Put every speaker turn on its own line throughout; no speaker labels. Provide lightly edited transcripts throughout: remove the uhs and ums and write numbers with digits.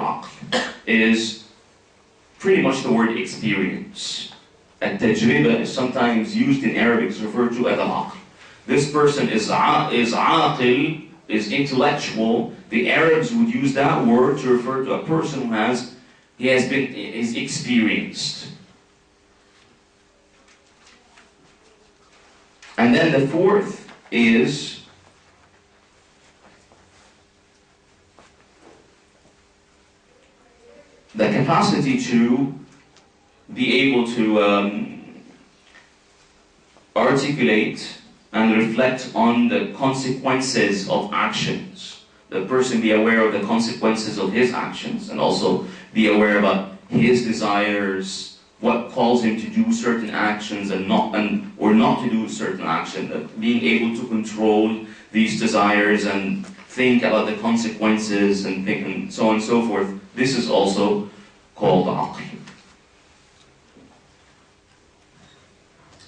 aql is pretty much the word experience. Al-tajriba is sometimes used in Arabic, it's referred to as al-aql. This person is aqil, is intellectual. The Arabs would use that word to refer to a person who is experienced. And then the fourth is the capacity to be able to articulate and reflect on the consequences of actions. The person be aware of the consequences of his actions and also be aware about his desires, what calls him to do certain actions or not to do certain action, being able to control these desires and think about the consequences and so on and so forth. This is also called aql.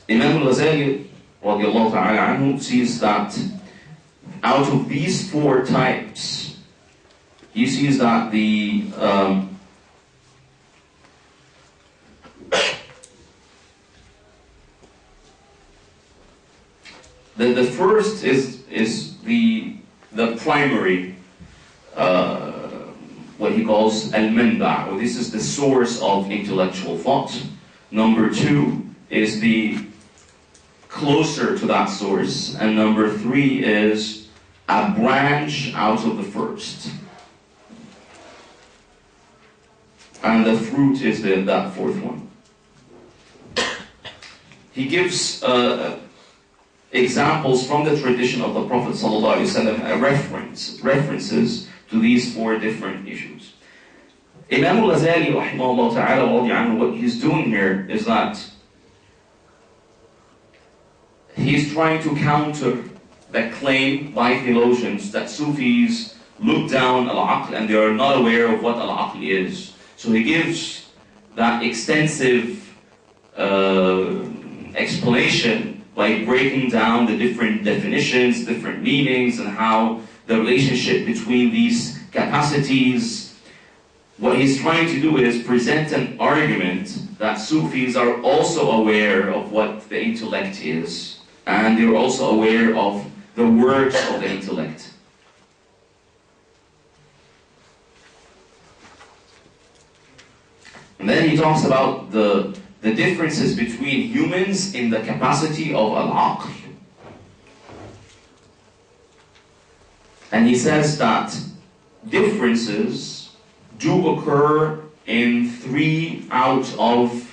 Imam Al-Ghazali radiallahu ta'ala anhu sees that out of these four types, he sees that the first is the primary, what he calls al-manba', or this is the source of intellectual thought. Number two is the closer to that source, and number three is a branch out of the first. And the fruit is that fourth one. He gives examples from the tradition of the Prophet ﷺ, references to these four different issues. Imam Al-Ghazali rahimahullah ta'ala, what he's doing here is that he's trying to counter the claim by theologians that Sufis look down al-aql and they are not aware of what al-aql is. So he gives that extensive explanation by breaking down the different definitions, different meanings, and how the relationship between these capacities. What he's trying to do is present an argument that Sufis are also aware of what the intellect is, and they're also aware of the works of the intellect. And then he talks about the differences between humans in the capacity of al-aql. And he says that differences do occur in 3 out of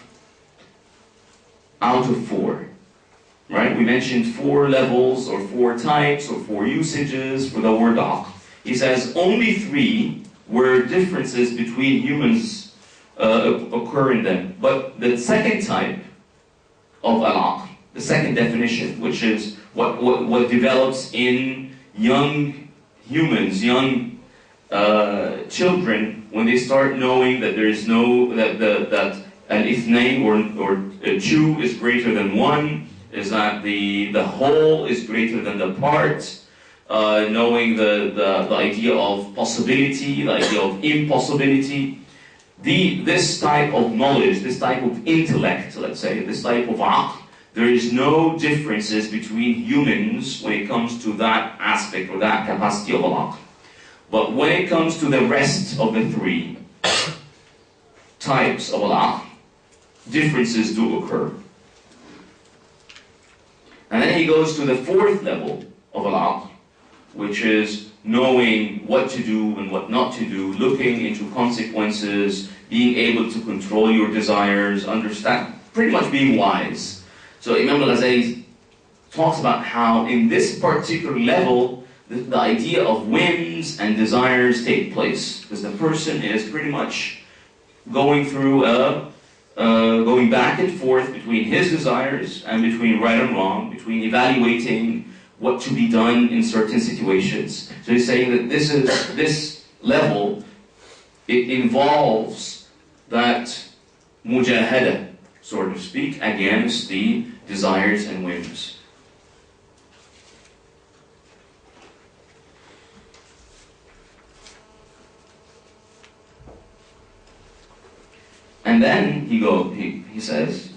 4. Right? We mentioned 4 levels or 4 types or 4 usages for the word aql. He says only 3 where differences between humans occur in them. But the second type of al-aql, the second definition, which is what develops in young humans, young children, when they start knowing that there is that an ithnain or 2 is greater than 1, is that the whole is greater than the part, knowing the idea of possibility, the idea of impossibility. This type of knowledge, this type of intellect, let's say, this type of aql, there is no differences between humans when it comes to that aspect or that capacity of aql. But when it comes to the rest of the 3 types of aql, differences do occur. And then he goes to the 4th level of al-aql, which is knowing what to do and what not to do, looking into consequences, being able to control your desires, understand, pretty much being wise. So Imam Al-Ghazali talks about how in this particular level, the idea of whims and desires take place, because the person is pretty much going through going back and forth between his desires and between right and wrong, between evaluating what to be done in certain situations. So he's saying that this level, it involves that mujahada, so to speak, against the desires and whims. And then he says,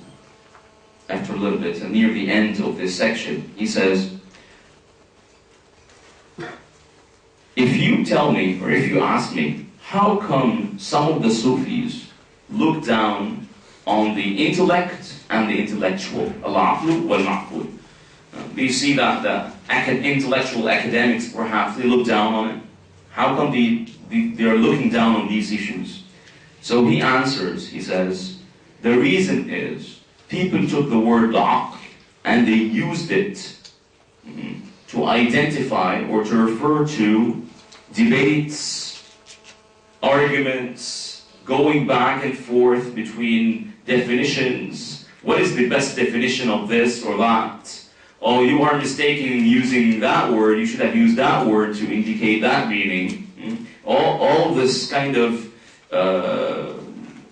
after a little bit, near the end of this section, he says, if you tell me, or if you ask me, how come some of the Sufis look down on the intellect and the intellectual, al-aqlu wal-ma'qul? Do you see that the intellectual academics, perhaps, they look down on it? How come they are looking down on these issues? So he answers, he says, the reason is, people took the word aql and they used it to identify or to refer to debates, arguments, going back and forth between definitions. What is the best definition of this or that? Oh, you are mistaken in using that word, you should have used that word to indicate that meaning. All this kind of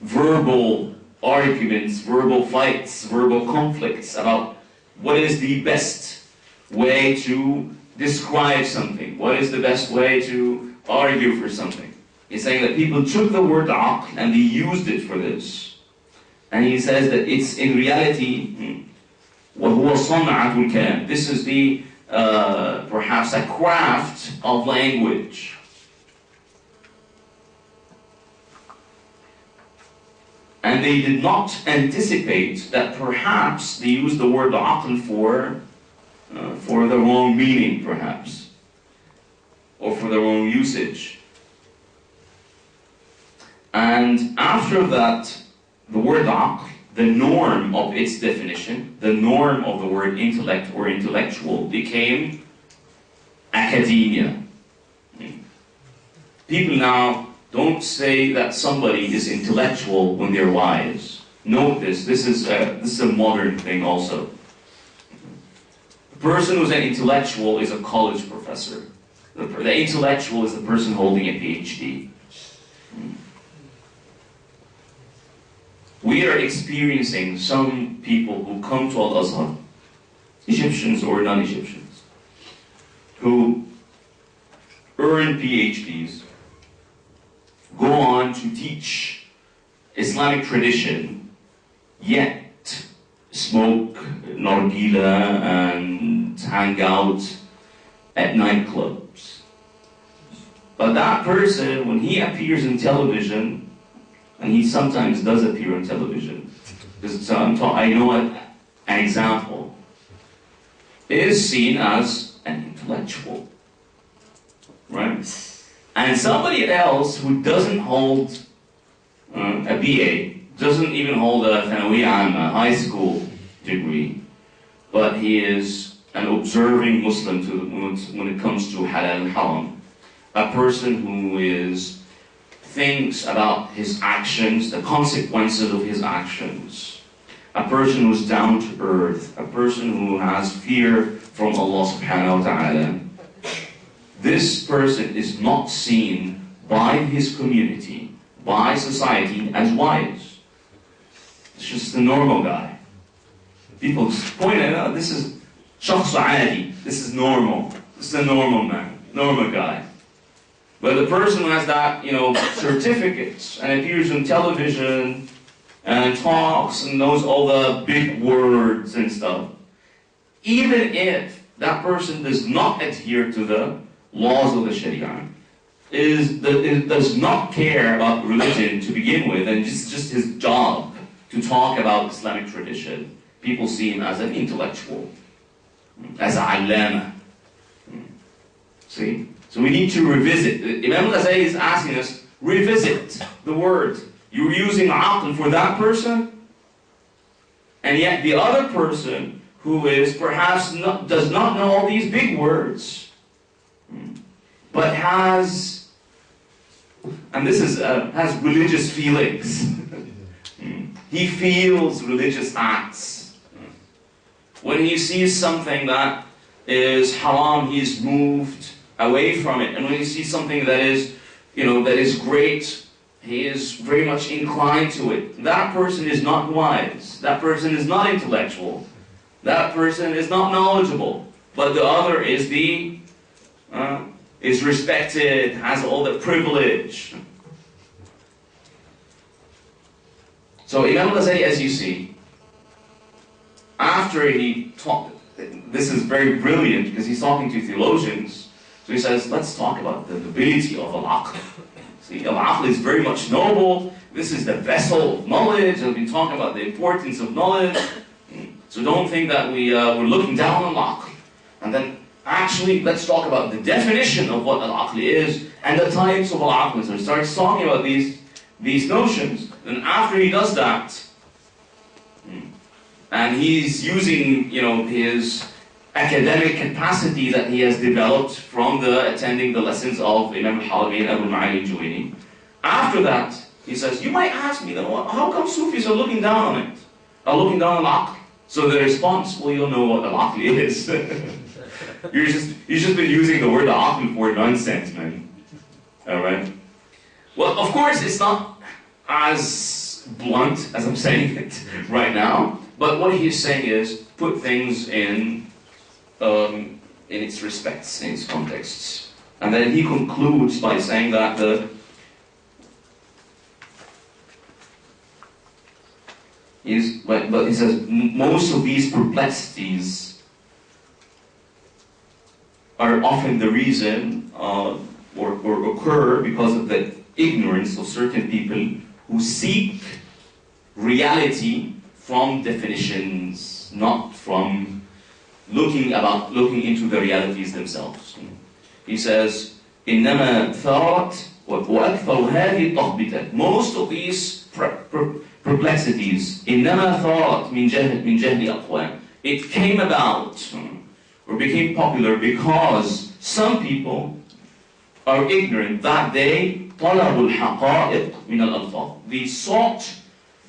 verbal arguments, verbal fights, verbal conflicts about what is the best way to describe something, what is the best way to argue for something. He's saying that people took the word aql and they used it for this. And he says that it's in reality, وَهُوَ صَنْعَةُ الْكَلَامِ. This is the, perhaps a craft of language. And they did not anticipate that perhaps they used the word aql for the wrong meaning, perhaps, or for the wrong usage. And after that, the word aql, the norm of its definition, the norm of the word intellect or intellectual, became academia. People now don't say that somebody is intellectual when they're wise. Note this. This is a modern thing also. The person who's an intellectual is a college professor. The intellectual is the person holding a PhD. We are experiencing some people who come to Al-Azhar, Egyptians or non-Egyptians, who earn PhDs, go on to teach Islamic tradition, yet smoke nargila and hang out at nightclubs. But that person, when he appears in television, and he sometimes does appear on television, so I know an example, is seen as an intellectual, right? And somebody else who doesn't hold a BA, doesn't even hold a Thanawiya Amma, high school degree, but he is an observing Muslim when it comes to halal and haram, a person who thinks about his actions, the consequences of his actions, a person who's down to earth, a person who has fear from Allah subhanahu wa ta'ala. This person is not seen by his community, by society, as wise. It's just a normal guy. People point out, this is shakhs adi, this is normal. This is a normal man, normal guy. But the person who has that, certificates and appears on television and talks and knows all the big words and stuff, even if that person does not adhere to the laws of the Sharia, does not care about religion to begin with, and it's just his job to talk about Islamic tradition, people see him as an intellectual, as a allama. See? So we need to revisit. Imam Al-Ghazali is asking us, revisit the word. You're using aql for that person, and yet the other person who is perhaps does not know all these big words, but has religious feelings. He feels religious acts. When he sees something that is haram, he is moved away from it. And when he sees something that is, that is great, he is very much inclined to it. That person is not wise. That person is not intellectual. That person is not knowledgeable. But the other is is respected, has all the privilege. So Imam Al-Ghazali, as you see, after he talked, this is very brilliant because he's talking to theologians, so he says, let's talk about the nobility of Al-Aql. See, Al-Aql is very much noble, this is the vessel of knowledge, and we've been talking about the importance of knowledge. So don't think that we're looking down on Al-Aql. And then, actually, let's talk about the definition of what Al-Aql is, and the types of Al-Aql. So he starts talking about these notions. Then after he does that, and he's using, his academic capacity that he has developed from attending the lessons of Imam al-Halabi and Abu al-Ma'ali al-Juwayni. After that, he says, you might ask me, then, how come Sufis are looking down on it? Are looking down on Al-Aql? So the response, well, you don't know what Al-Aql is. You've just been using the word Al-Aql for nonsense, man. Alright? Well, of course, it's not as blunt as I'm saying it right now, but what he's saying is, put things in its respects, in its contexts. And then he concludes by saying that but he says, most of these perplexities are often the reason, or occur because of the ignorance of certain people who seek reality from definitions, not from looking into the realities themselves. He says, إنما ثارت وأكثر هذه التخبيطات. Most of these perplexities, إنما ثارت من جهل أقوام. It came about or became popular because some people are ignorant that they طلبوا الحقائق من الألفاظ. They sought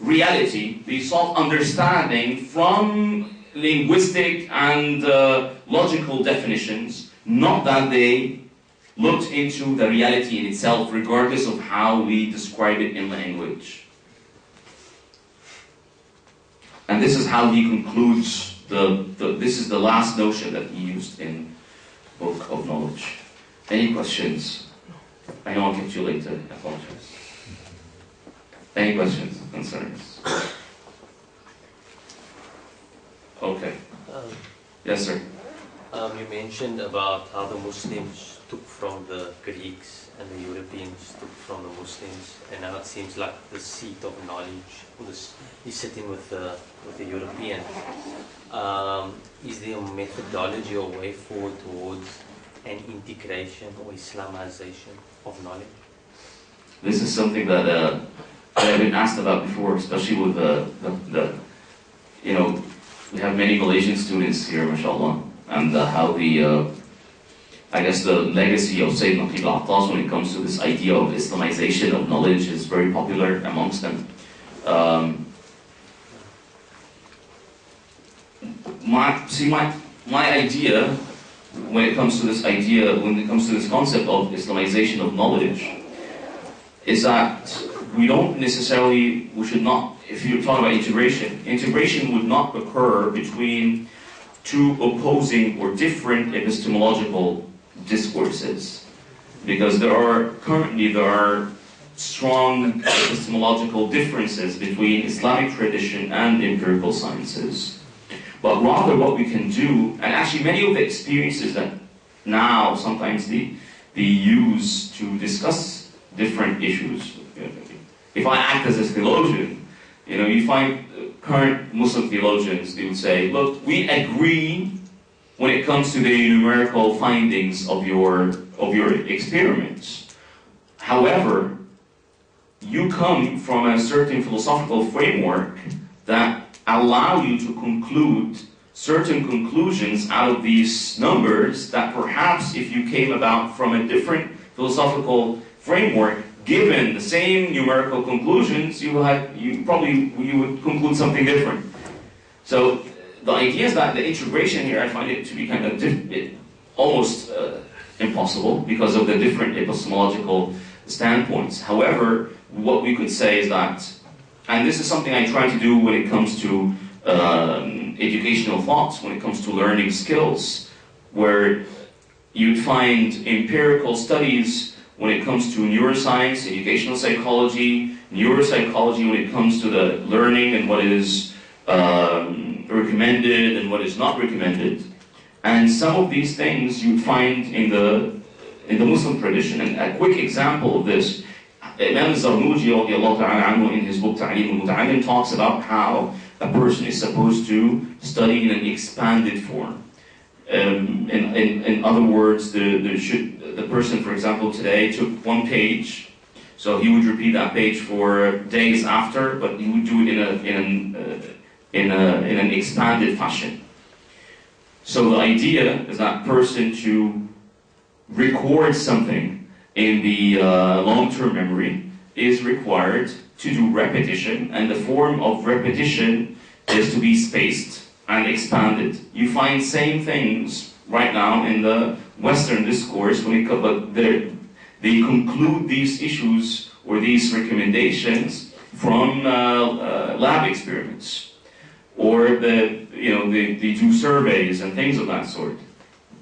reality, they sought understanding from linguistic and logical definitions, not that they looked into the reality in itself, regardless of how we describe it in language. And this is how he concludes this is the last notion that he used in Book of Knowledge. Any questions? I know I'll catch you later, I apologize. Any questions, concerns? Okay. Yes, sir.
You mentioned about how the Muslims took from the Greeks and the Europeans took from the Muslims, and now it seems like the seat of knowledge is sitting with the European. Is there a methodology or way forward towards an integration or Islamization of knowledge?
This is something that I've been asked about before, especially with we have many Malaysian students here, mashallah, and how I guess the legacy of Sayyid Naqib al-Attas when it comes to this idea of Islamization of knowledge is very popular amongst them. My idea, when it comes to this concept of Islamization of knowledge, is that we should not, if you're talking about integration would not occur between two opposing or different epistemological discourses, because there are strong epistemological differences between Islamic tradition and empirical sciences. But rather what we can do, and actually many of the experiences that now sometimes they use to discuss different issues. If I act as a theologian, you find current Muslim theologians, they would say, look, we agree when it comes to the numerical findings of your experiments. However, you come from a certain philosophical framework that allow you to conclude certain conclusions out of these numbers that perhaps if you came about from a different philosophical framework, given the same numerical conclusions, you would conclude something different. So the idea is that the integration here, I find it to be kind of almost impossible because of the different epistemological standpoints. However, what we could say is that, and this is something I try to do when it comes to educational thoughts, when it comes to learning skills, where you'd find empirical studies when it comes to neuroscience, educational psychology, neuropsychology when it comes to the learning and what is recommended and what is not recommended. And some of these things you find in the Muslim tradition. And a quick example of this, Imam Zarnuji in his book Ta'lim al-Muta'allim talks about how a person is supposed to study in an expanded form. In other words, the person, for example, today took one page, so he would repeat that page for days after, but he would do it in an expanded fashion. So the idea is that person to record something in the long-term memory is required to do repetition, and the form of repetition is to be spaced and expanded. You find same things right now in the Western discourse when it comes, but they conclude these issues or these recommendations from lab experiments, or they do surveys and things of that sort.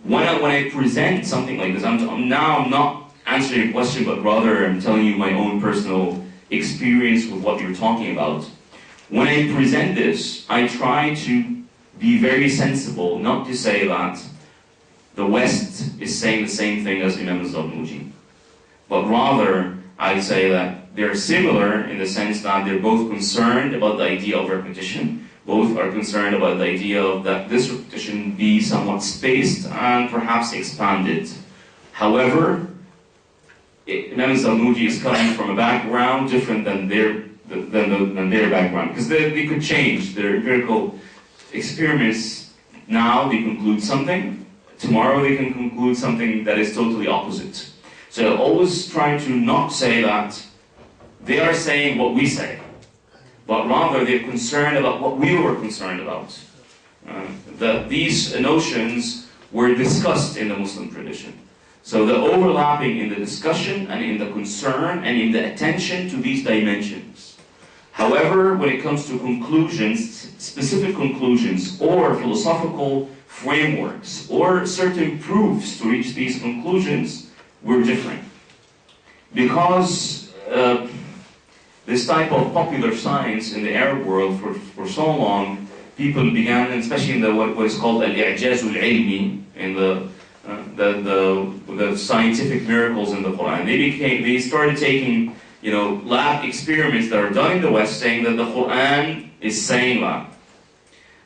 When I present something like this, I'm not answering a question, but rather I'm telling you my own personal experience with what you're talking about. When I present this, I try to be very sensible, not to say that the West is saying the same thing as Imam Zarnuji, but rather I say that they're similar in the sense that they're both concerned about the idea of repetition. Both are concerned about the idea of that this repetition be somewhat spaced and perhaps expanded. However, Imam Zarnuji is coming from a background different than their background, because they could change their empirical experiments. Now they conclude something, tomorrow they can conclude something that is totally opposite. So always try to not say that they are saying what we say, but rather they're concerned about what we were concerned about. That these notions were discussed in the Muslim tradition. So the overlapping in the discussion and in the concern and in the attention to these dimensions. However, when it comes to conclusions, specific conclusions or philosophical frameworks or certain proofs to reach these conclusions, we're different. Because this type of popular science in the Arab world for so long, people began, especially in what is called al-i'jaz al-ilmi, in the scientific miracles in the Quran. They started taking, lab experiments that are done in the West, saying that the Quran is saying that.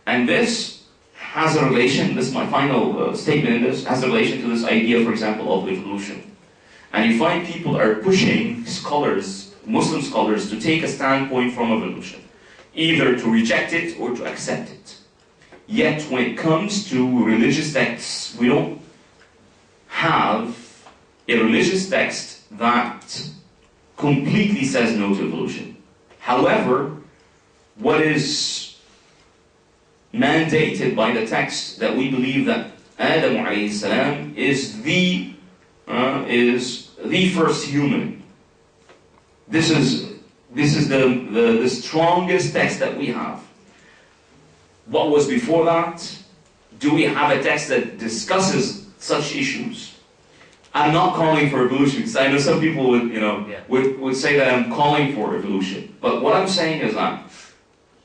And this has a relation, this is my final statement in this, has a relation to this idea, for example, of evolution. And you find people are pushing scholars, Muslim scholars, to take a standpoint from evolution, either to reject it or to accept it. Yet when it comes to religious texts, we don't have a religious text that completely says no to evolution. However, what is mandated by the text that we believe that Adam alayhi salam is the first human. This is the strongest text that we have. What was before that? Do we have a text that discusses such issues? I'm not calling for evolution, because I know some people would say that I'm calling for evolution. But what I'm saying is that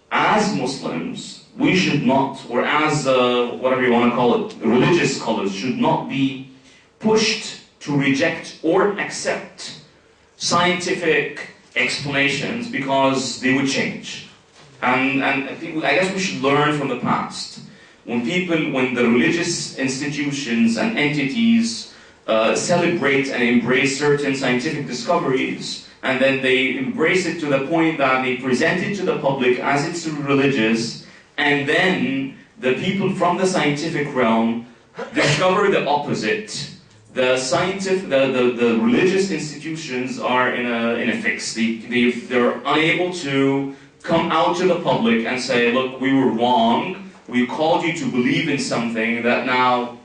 as Muslims, we should not, or as whatever you want to call it, religious scholars should not be pushed to reject or accept scientific explanations because they would change. And I guess we should learn from the past. When the religious institutions and entities celebrate and embrace certain scientific discoveries, and then they embrace it to the point that they present it to the public as it's religious, and then the people from the scientific realm discover the opposite. The religious institutions are in a fix. They're unable to come out to the public and say, look, we were wrong. We called you to believe in something that now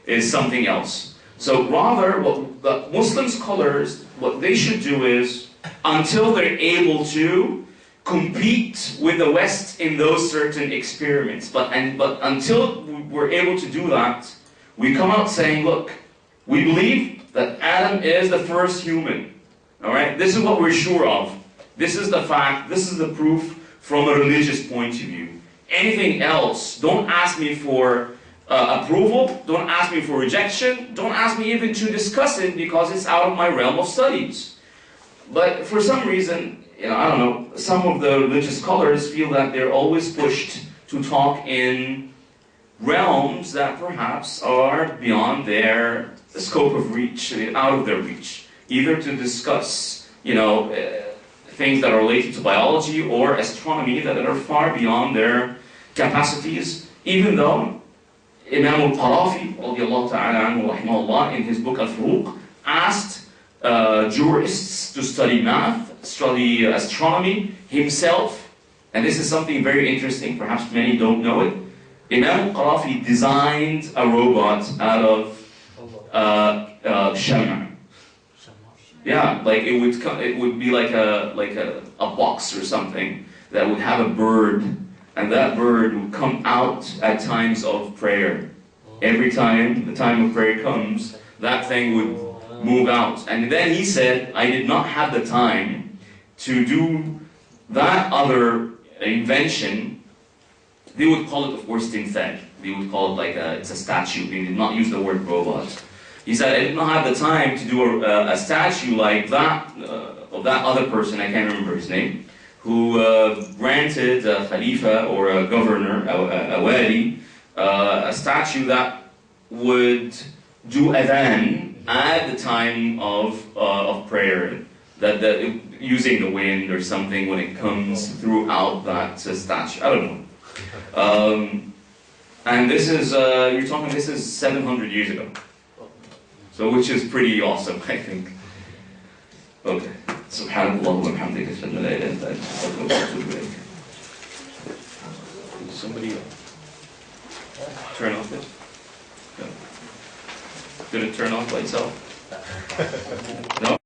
is something else. So rather, what the Muslim scholars, what they should do is, until they're able to compete with the West in those certain experiments, but until we're able to do that, we come out saying, look, we believe that Adam is the first human. Alright? This is what we're sure of. This is the fact, this is the proof from a religious point of view. Anything else, don't ask me for approval, don't ask me for rejection, don't ask me even to discuss it because it's out of my realm of studies. But for some reason, I don't know, some of the religious scholars feel that they're always pushed to talk in realms that perhaps are beyond their scope of reach, out of their reach. Either to discuss, things that are related to biology or astronomy that are far beyond their capacities, even though Imam al-Qarafi, radiallahu ta'ala anhu, rahimahullah, in his book Al-Furuq, asked jurists to study math, study astronomy himself, and this is something very interesting, perhaps many don't know it. Imam al-Qarafi designed a robot out of shama. Yeah, like it would be like a box or something that would have a bird, and that bird would come out at times of prayer. Every time the time of prayer comes, that thing would move out. And then he said, I did not have the time to do that other invention. They would call it, of course, timthal. They would call it like it's a statue. They did not use the word robot. He said, I did not have the time to do a statue like that, of that other person, I can't remember his name, who granted a Khalifa or a governor, a wali, a statue that would do adhan at the time of prayer, using the wind or something when it comes throughout that statue. I don't know. And this is, you're talking, this is 700 years ago. So, which is pretty awesome, I think. Okay. Subhanallah wa bihamdika, ashhadu an la ilaha illa anta, astaghfiruka wa atubu ilayk. Somebody turn off it? No. Did it turn off by itself? No?